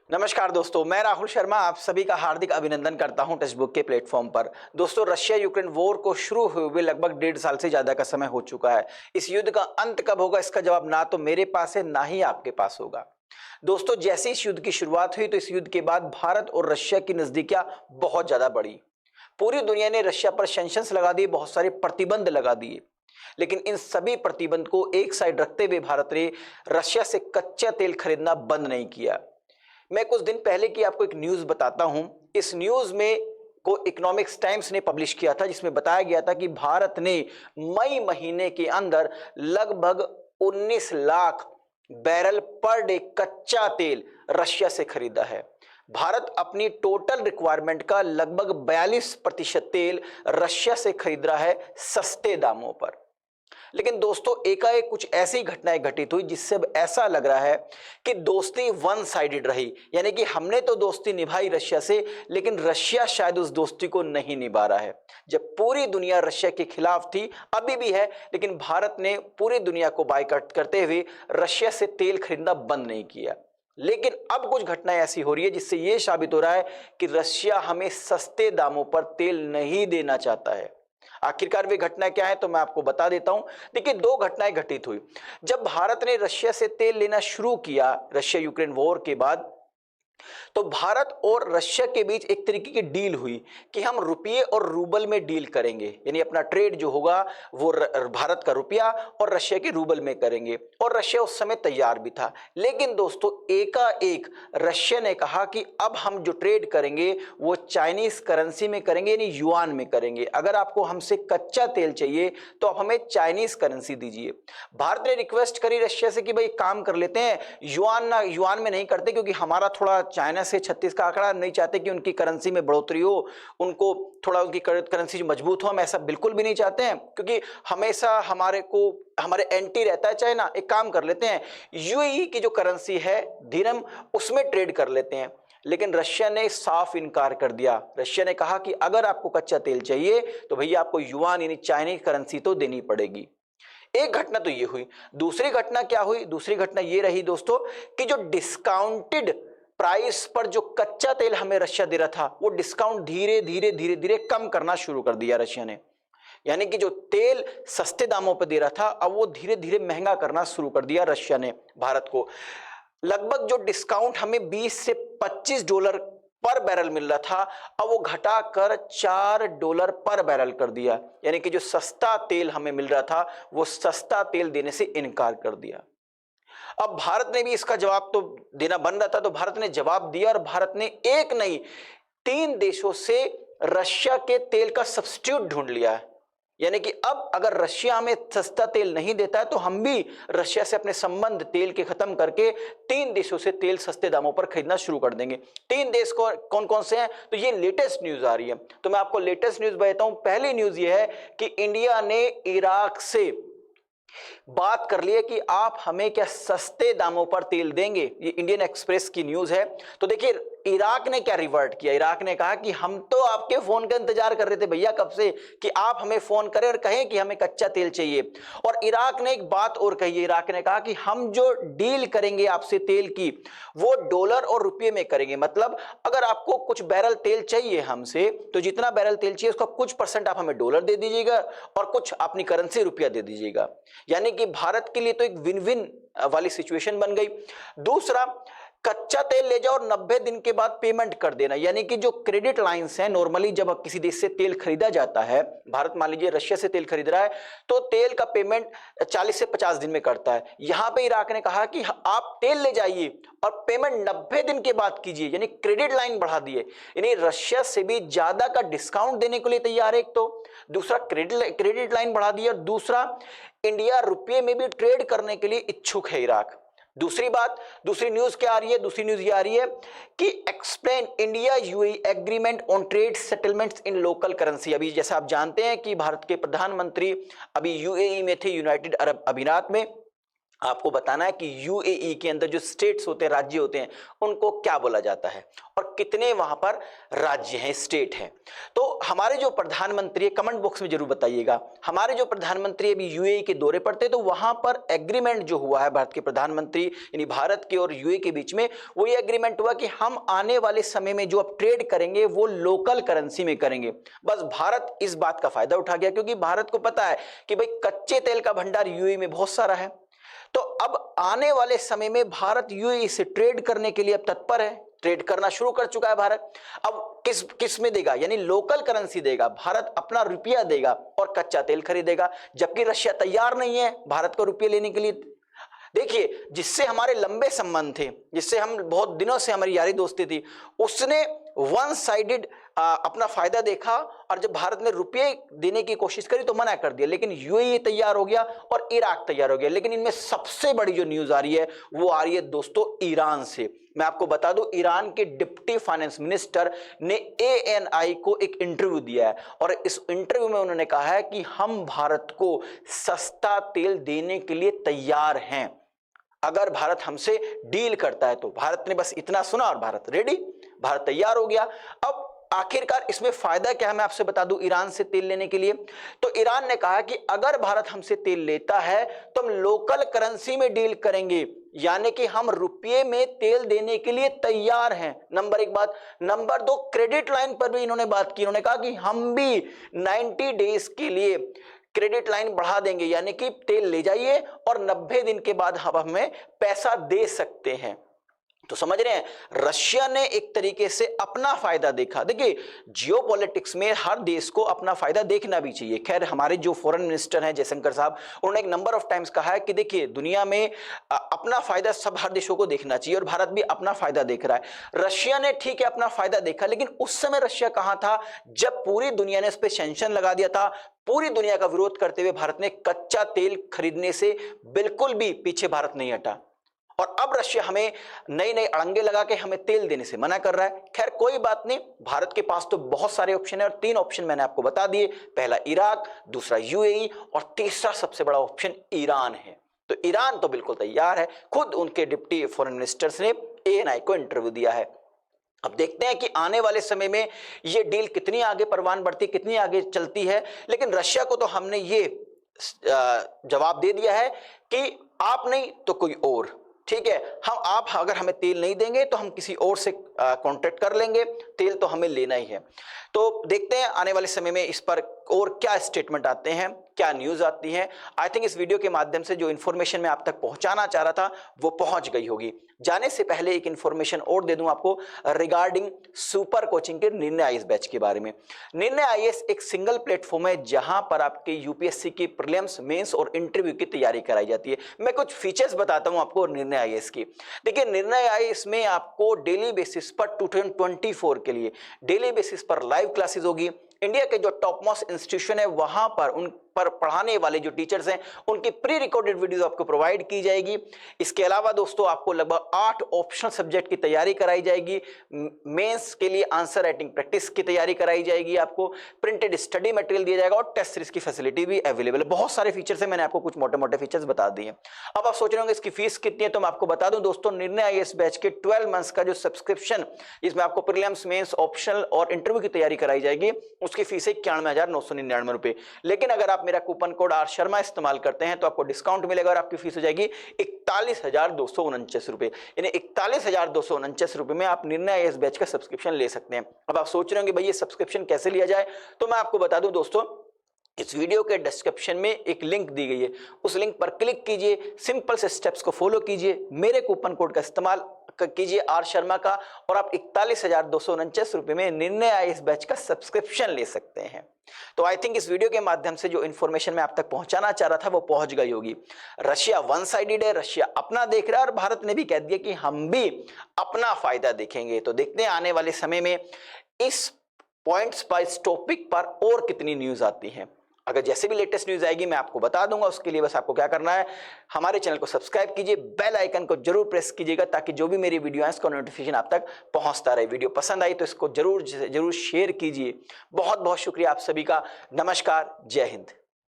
नमस्कार दोस्तों, मैं राहुल शर्मा आप सभी का हार्दिक अभिनंदन करता हूं टेक्स्टबुक के प्लेटफॉर्म पर। दोस्तों, रशिया यूक्रेन वॉर को शुरू हुए लगभग 1.5 साल से ज्यादा का समय हो चुका है। इस युद्ध का अंत कब होगा, इसका जवाब ना तो मेरे पास है ना ही आपके पास होगा। दोस्तों, जैसे इस युद्ध की शुरुआत हुई तो इस युद्ध के बाद भारत और रशिया की नजदीकियां बहुत ज्यादा बढ़ी। पूरी दुनिया ने रशिया पर सैंक्शंस लगा दिए, बहुत सारे प्रतिबंध लगा दिए। लेकिन इन सभी प्रतिबंध को एक साइड रखते हुए भारत ने रशिया से कच्चा तेल खरीदना बंद नहीं किया। मैं कुछ दिन पहले की आपको एक न्यूज बताता हूं। इस न्यूज में को इकोनॉमिक्स टाइम्स ने पब्लिश किया था, जिसमें बताया गया था कि भारत ने मई महीने के अंदर लगभग 19 लाख बैरल पर डे कच्चा तेल रशिया से खरीदा है। भारत अपनी टोटल रिक्वायरमेंट का लगभग 42% तेल रशिया से खरीद रहा है सस्ते दामों पर। लेकिन दोस्तों, एकाएक कुछ ऐसी घटनाएं घटित हुई जिससे अब ऐसा लग रहा है कि दोस्ती वन साइडेड रही। यानी कि हमने तो दोस्ती निभाई रशिया से, लेकिन रशिया शायद उस दोस्ती को नहीं निभा रहा है। जब पूरी दुनिया रशिया के खिलाफ थी, अभी भी है, लेकिन भारत ने पूरी दुनिया को बायकॉट करते हुए रशिया से तेल खरीदना बंद नहीं किया। लेकिन अब कुछ घटनाएं ऐसी हो रही है जिससे यह साबित हो रहा है कि रशिया हमें सस्ते दामों पर तेल नहीं देना चाहता है। आखिरकार वे घटना क्या है तो मैं आपको बता देता हूं। देखिए, दो घटनाएं घटित हुई। जब भारत ने रशिया से तेल लेना शुरू किया रशिया यूक्रेन वॉर के बाद, तो भारत और रशिया के बीच एक तरीके की डील हुई कि हम रुपये और रूबल में डील करेंगे। यानी अपना ट्रेड जो होगा वो भारत का रुपया और रशिया के रूबल में करेंगे, और रशिया उस समय तैयार भी था। लेकिन दोस्तों, एकाएक रशिया ने कहा कि अब हम जो ट्रेड करेंगे वो चाइनीज करेंसी में करेंगे, यानी युआन में करेंगे। अगर आपको हमसे कच्चा तेल चाहिए तो आप हमें चाइनीज करेंसी दीजिए। भारत ने रिक्वेस्ट करी रशिया से कि भाई काम कर लेते हैं, युआन में नहीं करते, क्योंकि हमारा थोड़ा चाइना से 36 का आंकड़ा नहीं चाहते कि उनकी करेंसी में बढ़ोतरी हो, उनको थोड़ा उनकी करेंसी मजबूत हो। हम ऐसा बिल्कुल भी नहीं चाहते हैं, क्योंकि हमेशा हमारे एंटी रहता है चाइना। एक काम कर लेते हैं, यूएई की जो करेंसी है दिरहम, उसमें ट्रेड कर लेते हैं। लेकिन रशिया ने साफ इनकार कर दिया। रशिया ने कहा कि अगर आपको कच्चा तेल चाहिए तो भैया आपको युआन यानी चाइनीज करेंसी तो देनी पड़ेगी। एक घटना तो ये हुई। दूसरी घटना क्या हुई? दूसरी घटना ये रही दोस्तों कि जो डिस्काउंटेड प्राइस पर जो कच्चा तेल हमें रशिया दे रहा था, वो डिस्काउंट धीरे धीरे धीरे धीरे कम करना शुरू कर दिया रशिया ने। यानी कि जो तेल सस्ते दामों पर दे रहा था, अब वो धीरे धीरे महंगा करना शुरू कर दिया रशिया ने भारत को। लगभग जो डिस्काउंट हमें 20 से $25 पर बैरल मिल रहा था, अब वो घटाकर $4 पर बैरल कर दिया। यानी कि जो सस्ता तेल हमें मिल रहा था वो सस्ता तेल देने से इनकार कर दिया। अब भारत ने भी इसका जवाब तो देना बन रहा था, तो भारत ने जवाब दिया, और भारत ने एक नहीं 3 देशों से रशिया के तेल का सब्स्टिट्यूट ढूंढ लिया है। यानी कि अब अगर रशिया हमें सस्ता तेल नहीं देता है तो हम भी रशिया से अपने संबंध तेल के खत्म करके 3 देशों से तेल सस्ते दामों पर खरीदना शुरू कर देंगे। 3 देश को कौन कौन से हैं, तो ये लेटेस्ट न्यूज आ रही है, तो मैं आपको लेटेस्ट न्यूज बताता हूं। पहली न्यूज ये है कि इंडिया ने इराक से बात कर ली है कि आप हमें क्या सस्ते दामों पर तेल देंगे। ये इंडियन एक्सप्रेस की न्यूज है। तो देखिए, इराक ने क्या रिवर्ट किया। इराक ने कहा कि हम तो आपके फोन का इंतजार कर रहे थे भैया कब से, कि आप हमें फोन करें और कहें कि हमें कच्चा तेल चाहिए। और इराक ने एक बात और कही है। इराक ने कहा कि हम जो डील करेंगे आपसे तेल की, वो डॉलर और रुपये में करेंगे। मतलब अगर आपको कुछ बैरल तेल चाहिए हमसे, तो जितना बैरल तेल चाहिए उसका कुछ % आप हमें डॉलर दे दीजिएगा और कुछ अपनी करेंसी रुपया दे दीजिएगा। यानी कि भारत के लिए तो एक विन विन वाली सिचुएशन बन गई। दूसरा, कच्चा तेल ले जाओ और 90 दिन के बाद पेमेंट कर देना। यानी कि जो क्रेडिट लाइंस हैं, नॉर्मली जब किसी देश से तेल खरीदा जाता है, भारत मान लीजिए रशिया से तेल खरीद रहा है, तो तेल का पेमेंट 40 से 50 दिन में करता है। यहां पे इराक ने कहा कि आप तेल ले जाइए और पेमेंट 90 दिन के बाद कीजिए, यानी क्रेडिट लाइन बढ़ा दिए। यानी रशिया से भी ज्यादा का डिस्काउंट देने के लिए तैयार है एक तो, दूसरा क्रेडिट लाइन बढ़ा दी, और दूसरा इंडिया रुपये में भी ट्रेड करने के लिए इच्छुक है इराक। दूसरी बात, दूसरी न्यूज क्या आ रही है? दूसरी न्यूज ये आ रही है कि explain India UAE agreement on trade settlements in local currency. अभी जैसा आप जानते हैं कि भारत के प्रधानमंत्री अभी यूएई में थे, यूनाइटेड अरब अमीरात में, आपको बताना है कि यूएई के अंदर जो स्टेट्स होते हैं, राज्य होते हैं, उनको क्या बोला जाता है और कितने वहां पर राज्य हैं, स्टेट हैं। तो हमारे जो प्रधानमंत्री है, कमेंट बॉक्स में जरूर बताइएगा, हमारे जो प्रधानमंत्री अभी यूएई के दौरे पर थे, तो वहां पर एग्रीमेंट जो हुआ है भारत के प्रधानमंत्री यानी भारत के और यूएई के बीच में, वो ये एग्रीमेंट हुआ कि हम आने वाले समय में जो अब ट्रेड करेंगे वो लोकल करेंसी में करेंगे। बस भारत इस बात का फायदा उठा गया, क्योंकि भारत को पता है कि भाई कच्चे तेल का भंडार यूएई में बहुत सारा है। तो अब आने वाले समय में भारत यूएई से ट्रेड करने के लिए अब तत्पर है, ट्रेड करना शुरू कर चुका है भारत। अब किस में देगा, यानी लोकल करेंसी देगा, भारत अपना रुपया देगा और कच्चा तेल खरीदेगा, जबकि रशिया तैयार नहीं है भारत को रुपये लेने के लिए। देखिए, जिससे हमारे लंबे संबंध थे, जिससे हम बहुत दिनों से हमारी यारी दोस्ती थी, उसने वन साइडेड अपना फायदा देखा और जब भारत ने रुपये देने की कोशिश करी तो मना कर दिया। लेकिन यूएई तैयार हो गया और इराक तैयार हो गया। लेकिन इनमें सबसे बड़ी जो न्यूज आ रही है वो आ रही है दोस्तों ईरान से। मैं आपको बता दूं, ईरान के डिप्टी फाइनेंस मिनिस्टर ने एएनआई को एक इंटरव्यू दिया है और इस इंटरव्यू में उन्होंने कहा है कि हम भारत को सस्ता तेल देने के लिए तैयार हैं, अगर भारत हमसे डील करता है तो। भारत ने बस इतना सुना और भारत रेडी, भारत तैयार हो गया। अब आखिरकार इसमें फायदा क्या है, मैं आपसे बता दूं ईरान से तेल लेने के लिए। तो ईरान ने कहा कि अगर भारत हमसे तेल लेता है तो हम लोकल करेंसी में डील करेंगे, यानी कि हम रुपये में तेल देने के लिए तैयार हैं। नंबर एक बात। नंबर दो, क्रेडिट लाइन पर भी इन्होंने बात की। इन्होंने कहा कि हम भी 90 डेज के लिए क्रेडिट लाइन बढ़ा देंगे, यानी कि तेल ले जाइए और 90 दिन के बाद हम हमें पैसा दे सकते हैं। तो समझ रहे हैं, रशिया ने एक तरीके से अपना फायदा देखा। देखिए, जियोपॉलिटिक्स में हर देश को अपना फायदा देखना भी चाहिए। खैर, हमारे जो फॉरेन मिनिस्टर हैं जयशंकर साहब, उन्होंने एक नंबर ऑफ टाइम्स कहा है कि देखिए, दुनिया में अपना फायदा सब हर देशों को देखना चाहिए और भारत भी अपना फायदा देख रहा है। रशिया ने ठीक है अपना फायदा देखा, लेकिन उस समय रशिया कहां था जब पूरी दुनिया ने इस पर सैंक्शन लगा दिया था। पूरी दुनिया का विरोध करते हुए भारत ने कच्चा तेल खरीदने से बिल्कुल भी पीछे भारत नहीं हटा और अब रशिया हमें नई नई अड़ंगे लगा के हमें तेल देने से मना कर रहा है। खैर, कोई बात नहीं, भारत के पास तो बहुत सारे ऑप्शन है और 3 ऑप्शन मैंने आपको बता दिए। पहला इराक, दूसरा यूएई और तीसरा सबसे बड़ा ऑप्शन ईरान है। तो ईरान तो बिल्कुल तैयार है। खुद उनके डिप्टी फॉरेन मिनिस्टर्स ने एएनआई को इंटरव्यू दिया है। अब देखते हैं कि आने वाले समय में ये डील कितनी आगे परवान बढ़ती, कितनी आगे चलती है। लेकिन रशिया को तो हमने ये जवाब दे दिया है कि आप नहीं तो कोई और, ठीक है, आप अगर हमें तेल नहीं देंगे तो हम किसी और से कॉन्ट्रैक्ट कर लेंगे, तेल तो हमें लेना ही है। तो देखते हैं आने वाले समय में इस पर और क्या स्टेटमेंट आते हैं, क्या न्यूज आती है। आई थिंक इस वीडियो के माध्यम से जो इन्फॉर्मेशन मैं आप तक पहुंचाना चाह रहा था वो पहुंच गई होगी। जाने से पहले एक इन्फॉर्मेशन और दे दूं आपको रिगार्डिंग सुपर कोचिंग के निर्णय आईएएस बैच के बारे में। निर्णय आईएएस एक सिंगल प्लेटफॉर्म है जहां पर आपके यूपीएससी की प्रीलिम्स, मेंस और इंटरव्यू की तैयारी कराई जाती है। मैं कुछ फीचर्स बताता हूं आपको निर्णय आईएएस की। देखिए, निर्णय आईएएस में आपको डेली बेसिस पर 2024 के लिए डेली बेसिस पर लाइव क्लासेस होगी। इंडिया के जो टॉप मोस्ट इंस्टीट्यूशन है वहां पर उन पर पढ़ाने वाले जो टीचर्स हैं उनकी प्री रिकॉर्डेड वीडियो आपको प्रोवाइड की जाएगी। इसके अलावा दोस्तों आपको लगभग 8 ऑप्शनल सब्जेक्ट की तैयारी कराई जाएगी। मेंस के लिए आंसर राइटिंग प्रैक्टिस की तैयारी कराई जाएगी। आपको प्रिंटेड स्टडी मटेरियल दिया जाएगा और टेस्ट सीरीज की फैसिलिटी भी अवेलेबल है। बहुत सारे फीचर्स हैं, मैंने आपको कुछ मोटे मोटे फीचर्स बता दिए। अब आप सोच रहे होंगे इसकी फीस कितनी है, तो मैं आपको बता दूं दोस्तों, निर्णय आईएएस बैच के 12 मंथ्स का जो सब्सक्रिप्शन, इसमें आपको प्रीलिम्स, मेंस, ऑप्शनल और इंटरव्यू की तैयारी कराई जाएगी, उसकी फीस है 91,999 रुपए। लेकिन अगर आप मेरा कूपन कोड आर शर्मा इस्तेमाल करते हैं तो आपको डिस्काउंट मिलेगा और आपकी फीस हो जाएगी 41,249 रुपए। यानी 41,249 रुपए में आप निर्णय आईएएस बैच का सब्सक्रिप्शन ले सकते हैं। अब आप सोच रहे होंगे भाई ये सब्सक्रिप्शन कैसे लिया जाए, तो मैं आपको बता दूं दोस्तों, इस वीडियो के डिस्क्रिप्शन में एक लिंक दी गई है, उस लिंक पर क्लिक कीजिए, सिंपल से स्टेप्स को फॉलो कीजिए, मेरे कूपन कोड का इस्तेमाल कीजिए आर शर्मा का, और आप 41,249 रुपए में निर्णय आईएएस बैच का सब्सक्रिप्शन ले सकते हैं। तो आई थिंक इस वीडियो के माध्यम से जो इन्फॉर्मेशन मैं आप तक पहुंचाना चाह रहा था वो पहुंच गई होगी। रशिया वन साइडेड है, रशिया अपना देख रहा है और भारत ने भी कह दिया कि हम भी अपना फायदा देखेंगे। तो देखते हैं आने वाले समय में इस पॉइंट्स पर, इस टॉपिक पर और कितनी न्यूज आती हैं। अगर जैसे भी लेटेस्ट न्यूज आएगी मैं आपको बता दूंगा। उसके लिए बस आपको क्या करना है, हमारे चैनल को सब्सक्राइब कीजिए, बेल आइकन को जरूर प्रेस कीजिएगा ताकि जो भी मेरी वीडियो है इसका नोटिफिकेशन आप तक पहुंचता रहे। वीडियो पसंद आई तो इसको जरूर शेयर कीजिए। बहुत बहुत शुक्रिया आप सभी का। नमस्कार, जय हिंद।